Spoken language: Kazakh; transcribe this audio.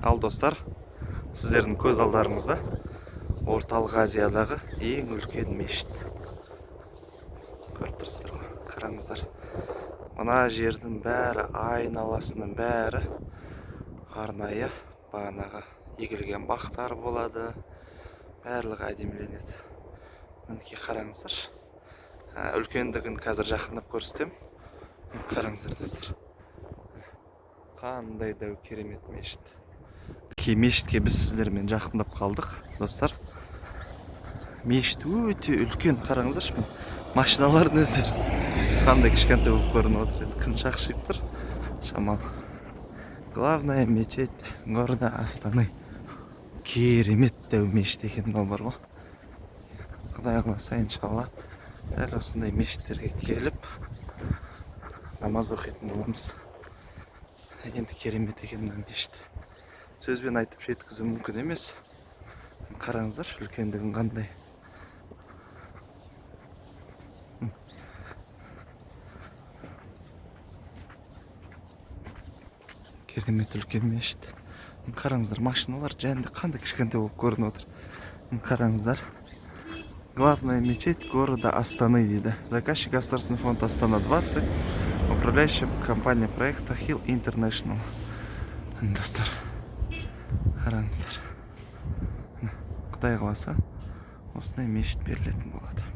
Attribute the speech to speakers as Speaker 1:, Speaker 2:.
Speaker 1: Ал достар, сіздердің көз алдарыңызда орталық Азиядағы ең үлкен мешіт. Көріп тұрсыздар ғой, қараңыздар. Мына жердің бәрі, айналасының бәрі арнайы бағанағы егілген бақтар болады. Барлығы әдеміленеді. Мінекей қараңыздар. Үлкендігін қазір жақындап көрсетем. Қараңыздар достар. Қандай да керемет мешіт. Мешітке біз сіздермен жақындап қалдық, достар. Мешіт өте үлкен, қараңыздаршы. Машиналардың өздері қандай кішкентай болып көрініп отыр. Енді күн шақшиып тұр. Шамалы. Главная мечеть города Астаны. Керемет дәу мешіт екен мынау бар ғой. Құдай қаласа, иншалла, дәл осындай мешіттерге келіп намаз оқитын боламыз. Енді керемет екен мына мешіт. Сөзбен айтып жеткізу мүмкін емес. Қараңыздар, үлкендігін қандай. Керемет үлкен мешіт. Қараңыздар, машиналар жәнді қандай кішкентай болып көрініп отыр. Қараңыздар. Главная мечеть города Астаны дейді. Заказчик Государственный фонд Астана 20. Управляющая компания проекта Hill International. Достар, қараңыздар. Құдай қаласа, осындай мешіт берілетін болады.